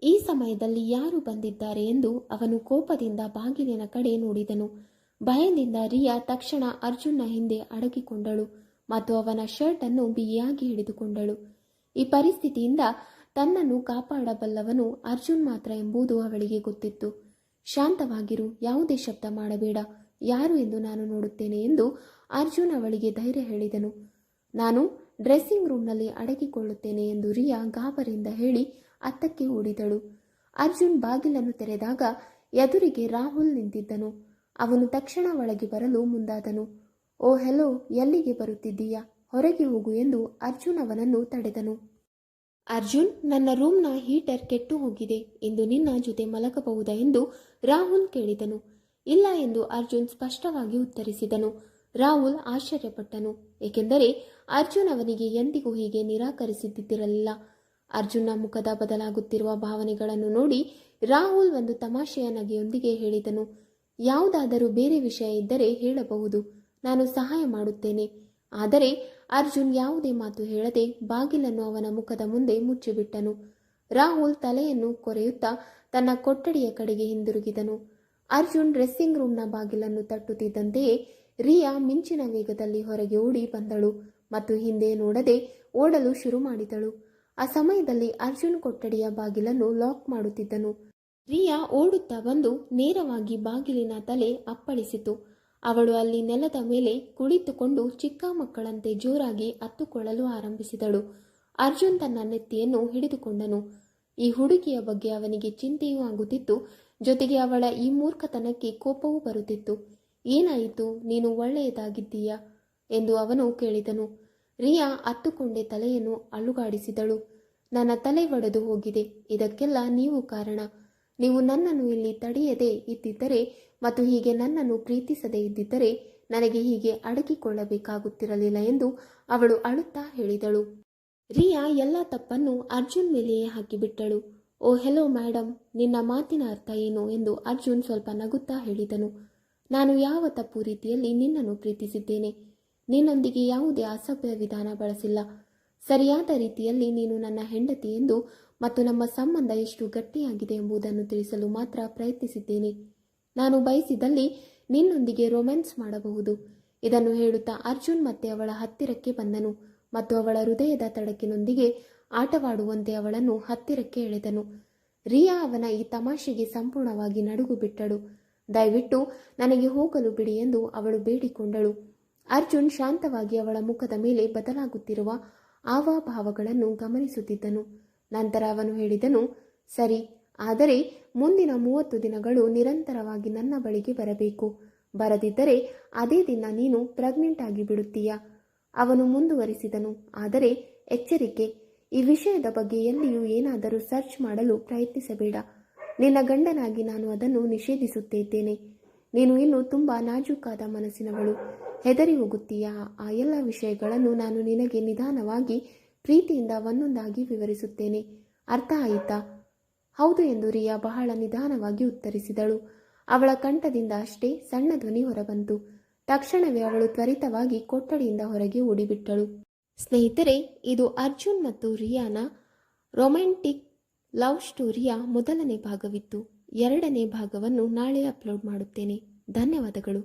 ಈ ಸಮಯದಲ್ಲಿ ಯಾರು ಬಂದಿದ್ದಾರೆ ಎಂದು ಅವನು ಕೋಪದಿಂದ ಬಾಗಿಲಿನ ಕಡೆ ನೋಡಿದನು. ಭಯದಿಂದ ರಿಯಾ ತಕ್ಷಣ ಅರ್ಜುನ್ನ ಹಿಂದೆ ಅಡಗಿಕೊಂಡಳು ಮತ್ತು ಅವನ ಶರ್ಟ್ ಅನ್ನು ಬಿಗಿಯಾಗಿ ಹಿಡಿದುಕೊಂಡಳು. ಈ ಪರಿಸ್ಥಿತಿಯಿಂದ ತನ್ನನ್ನು ಕಾಪಾಡಬಲ್ಲವನು ಅರ್ಜುನ್ ಮಾತ್ರ ಎಂಬುದು ಅವಳಿಗೆ ಗೊತ್ತಿತ್ತು. ಶಾಂತವಾಗಿರು, ಯಾವುದೇ ಶಬ್ದ ಮಾಡಬೇಡ, ಯಾರು ಎಂದು ನಾನು ನೋಡುತ್ತೇನೆ ಎಂದು ಅರ್ಜುನ್ ಅವಳಿಗೆ ಧೈರ್ಯ ಹೇಳಿದನು. ನಾನು ಡ್ರೆಸ್ಸಿಂಗ್ ರೂಮ್ನಲ್ಲಿ ಅಡಗಿಕೊಳ್ಳುತ್ತೇನೆ ಎಂದು ರಿಯಾ ಗಾಬರಿಯಿಂದ ಹೇಳಿ ಅತ್ತಕ್ಕೆ ಓಡಿದಳು. ಅರ್ಜುನ್ ಬಾಗಿಲನ್ನು ತೆರೆದಾಗ ಎದುರಿಗೆ ರಾಹುಲ್ ನಿಂತಿದ್ದನು. ಅವನು ತಕ್ಷಣ ಒಳಗೆ ಬರಲು ಮುಂದಾದನು. ಓ ಹೆಲೋ, ಎಲ್ಲಿಗೆ ಬರುತ್ತಿದ್ದೀಯಾ? ಹೊರಗೆ ಹೋಗು ಎಂದು ಅರ್ಜುನ್ ಅವನನ್ನು ತಡೆದನು. ಅರ್ಜುನ್, ನನ್ನ ರೂಮ್ನ ಹೀಟರ್ ಕೆಟ್ಟು ಹೋಗಿದೆ. ಇಂದು ನಿನ್ನ ಜೊತೆ ಮಲಗಬಹುದಾ ಎಂದು ರಾಹುಲ್ ಕೇಳಿದನು. ಇಲ್ಲ ಎಂದು ಅರ್ಜುನ್ ಸ್ಪಷ್ಟವಾಗಿ ಉತ್ತರಿಸಿದನು. ರಾಹುಲ್ ಆಶ್ಚರ್ಯಪಟ್ಟನು, ಏಕೆಂದರೆ ಅರ್ಜುನ್ ಅವನಿಗೆ ಎಂದಿಗೂ ಹೀಗೆ ನಿರಾಕರಿಸುತ್ತಿರಲಿಲ್ಲ. ಅರ್ಜುನ್ನ ಮುಖದ ಬದಲಾಗುತ್ತಿರುವ ಭಾವನೆಗಳನ್ನು ನೋಡಿ ರಾಹುಲ್ ಒಂದು ತಮಾಷೆಯ ನಗೆಯೊಂದಿಗೆ ಹೇಳಿದನು. ಯಾವುದಾದರೂ ಬೇರೆ ವಿಷಯ ಇದ್ದರೆ ಹೇಳಬಹುದು, ನಾನು ಸಹಾಯ ಮಾಡುತ್ತೇನೆ. ಆದರೆ ಅರ್ಜುನ್ ಯಾವುದೇ ಮಾತು ಹೇಳದೆ ಬಾಗಿಲನ್ನು ಅವನ ಮುಖದ ಮುಂದೆ ಮುಚ್ಚಿಬಿಟ್ಟನು. ರಾಹುಲ್ ತಲೆಯನ್ನು ಕೊರೆಯುತ್ತಾ ತನ್ನ ಕೊಠಡಿಯ ಕಡೆಗೆ ಹಿಂದಿರುಗಿದನು. ಅರ್ಜುನ್ ಡ್ರೆಸ್ಸಿಂಗ್ ರೂಮ್ನ ಬಾಗಿಲನ್ನು ತಟ್ಟುತ್ತಿದ್ದಂತೆಯೇ ರಿಯಾ ಮಿಂಚಿನ ವೇಗದಲ್ಲಿ ಹೊರಗೆ ಓಡಿ ಬಂದಳು ಮತ್ತು ಹಿಂದೆ ನೋಡದೆ ಓಡಲು ಶುರು ಮಾಡಿದಳು. ಆ ಸಮಯದಲ್ಲಿ ಅರ್ಜುನ್ ಕೊಠಡಿಯ ಬಾಗಿಲನ್ನು ಲಾಕ್ ಮಾಡುತ್ತಿದ್ದನು. ರಿಯಾ ಓಡುತ್ತಾ ಬಂದು ನೇರವಾಗಿ ಬಾಗಿಲಿನ ತಲೆ ಅಪ್ಪಳಿಸಿತು. ಅವಳು ಅಲ್ಲಿ ನೆಲದ ಮೇಲೆ ಕುಳಿತುಕೊಂಡು ಚಿಕ್ಕ ಮಕ್ಕಳಂತೆ ಜೋರಾಗಿ ಅತ್ತುಕೊಳ್ಳಲು ಆರಂಭಿಸಿದಳು. ಅರ್ಜುನ್ ತನ್ನ ನೆತ್ತಿಯನ್ನು ಹಿಡಿದುಕೊಂಡನು. ಈ ಹುಡುಗಿಯ ಬಗ್ಗೆ ಅವನಿಗೆ ಚಿಂತೆಯೂ ಆಗುತ್ತಿತ್ತು, ಜೊತೆಗೆ ಅವಳ ಈ ಮೂರ್ಖತನಕ್ಕೆ ಕೋಪವೂ ಬರುತ್ತಿತ್ತು. ಏನಾಯಿತು, ನೀನು ಒಳ್ಳೆಯದಾಗಿದ್ದೀಯಾ ಎಂದು ಅವನು ಕೇಳಿದನು. ರಿಯಾ ಅತ್ತುಕೊಂಡೆ ತಲೆಯನ್ನು ಅಲುಗಾಡಿಸಿದಳು. ನನ್ನ ತಲೆ ಒಡೆದು ಹೋಗಿದೆ, ಇದಕ್ಕೆಲ್ಲ ನೀವು ಕಾರಣ. ನೀವು ನನ್ನನ್ನು ಇಲ್ಲಿ ತಡೆಯದೇ ಇದ್ದಿದ್ದರೆ ಮತ್ತು ಹೀಗೆ ನನ್ನನ್ನು ಪ್ರೀತಿಸದೇ ಇದ್ದಿದ್ದರೆ ನನಗೆ ಹೀಗೆ ಅಡಗಿಕೊಳ್ಳಬೇಕಾಗುತ್ತಿರಲಿಲ್ಲ ಎಂದು ಅವಳು ಅಳುತ್ತಾ ಹೇಳಿದಳು. ರಿಯಾ ಎಲ್ಲ ತಪ್ಪನ್ನು ಅರ್ಜುನ್ ಮೇಲೆಯೇ ಹಾಕಿಬಿಟ್ಟಳು. ಓ ಹೆಲೋ ಮೇಡಮ್, ನಿನ್ನ ಮಾತಿನ ಅರ್ಥ ಏನು ಎಂದು ಅರ್ಜುನ್ ಸ್ವಲ್ಪ ನಗುತ್ತಾ ಹೇಳಿದನು. ನಾನು ಯಾವ ತಪ್ಪು ರೀತಿಯಲ್ಲಿ ನಿನ್ನನ್ನು ಪ್ರೀತಿಸಿದ್ದೇನೆ? ನಿನ್ನೊಂದಿಗೆ ಯಾವುದೇ ಅಸಭ್ಯ ವಿಧಾನ ಬಳಸಿಲ್ಲ. ಸರಿಯಾದ ರೀತಿಯಲ್ಲಿ ನೀನು ನನ್ನ ಹೆಂಡತಿ ಎಂದು ಮತ್ತು ನಮ್ಮ ಸಂಬಂಧ ಎಷ್ಟು ಗಟ್ಟಿಯಾಗಿದೆ ಎಂಬುದನ್ನು ತಿಳಿಸಲು ಮಾತ್ರ ಪ್ರಯತ್ನಿಸಿದ್ದೇನೆ. ನಾನು ಬಯಸಿದಲ್ಲಿ ನಿನ್ನೊಂದಿಗೆ ರೊಮ್ಯಾನ್ಸ್ ಮಾಡಬಹುದು. ಇದನ್ನು ಹೇಳುತ್ತಾ ಅರ್ಜುನ್ ಮತ್ತೆ ಅವಳ ಹತ್ತಿರಕ್ಕೆ ಬಂದನು ಮತ್ತು ಅವಳ ಹೃದಯದ ತಡಕಿನೊಂದಿಗೆ ಆಟವಾಡುವಂತೆ ಅವಳನ್ನು ಹತ್ತಿರಕ್ಕೆ ಎಳೆದನು. ರಿಯಾ ಅವನ ಈ ತಮಾಷೆಗೆ ಸಂಪೂರ್ಣವಾಗಿ ನಡುಗು ಬಿಟ್ಟಳು. ದಯವಿಟ್ಟು ನನಗೆ ಹೋಗಲು ಬಿಡಿ ಎಂದು ಅವಳು ಬೇಡಿಕೊಂಡಳು. ಅರ್ಜುನ್ ಶಾಂತವಾಗಿ ಅವಳ ಮುಖದ ಮೇಲೆ ಬದಲಾಗುತ್ತಿರುವ ಹಾವಭಾವಗಳನ್ನು ಗಮನಿಸುತ್ತಿದ್ದನು. ನಂತರ ಅವನು ಹೇಳಿದನು, ಸರಿ, ಆದರೆ ಮುಂದಿನ 30 ದಿನಗಳು ನಿರಂತರವಾಗಿ ನನ್ನ ಬಳಿಗೆ ಬರಬೇಕು. ಬರದಿದ್ದರೆ ಅದೇ ದಿನ ನೀನು ಪ್ರೆಗ್ನೆಂಟ್ ಆಗಿ ಬಿಡುತ್ತೀಯ. ಅವನು ಮುಂದುವರಿಸಿದನು, ಆದರೆ ಎಚ್ಚರಿಕೆ, ಈ ವಿಷಯದ ಬಗ್ಗೆ ಎಲ್ಲಿಯೂ ಏನಾದರೂ ಸರ್ಚ್ ಮಾಡಲು ಪ್ರಯತ್ನಿಸಬೇಡ. ನಿನ್ನ ಗಂಡನಾಗಿ ನಾನು ಅದನ್ನು ನಿಷೇಧಿಸುತ್ತಿದ್ದೇನೆ. ನೀನು ಇನ್ನೂ ತುಂಬ ನಾಜೂಕಾದ ಮನಸ್ಸಿನವಳು. ಹೆದರಿ ಹೋಗುತ್ತೀಯಾ? ಆ ಎಲ್ಲ ವಿಷಯಗಳನ್ನು ನಾನು ನಿನಗೆ ನಿಧಾನವಾಗಿ ಪ್ರೀತಿಯಿಂದ ಒಂದೊಂದಾಗಿ ವಿವರಿಸುತ್ತೇನೆ. ಅರ್ಥ ಆಯಿತಾ? ಹೌದು ಎಂದು ರಿಯಾ ಬಹಳ ನಿಧಾನವಾಗಿ ಉತ್ತರಿಸಿದಳು. ಅವಳ ಕಂಠದಿಂದ ಅಷ್ಟೇ ಸಣ್ಣ ಧ್ವನಿ ಹೊರಬಂತು. ತಕ್ಷಣವೇ ಅವಳು ತ್ವರಿತವಾಗಿ ಕೊಠಡಿಯಿಂದ ಹೊರಗೆ ಓಡಿಬಿಟ್ಟಳು. ಸ್ನೇಹಿತರೆ, ಇದು ಅರ್ಜುನ್ ಮತ್ತು ರಿಯಾನ ರೊಮ್ಯಾಂಟಿಕ್ ಲವ್ ಸ್ಟೋರಿಯ ಮೊದಲನೇ ಭಾಗವಿತ್ತು. 2ನೇ ಭಾಗವನ್ನು ನಾಳೆ ಅಪ್ಲೋಡ್ ಮಾಡುತ್ತೇನೆ. ಧನ್ಯವಾದಗಳು.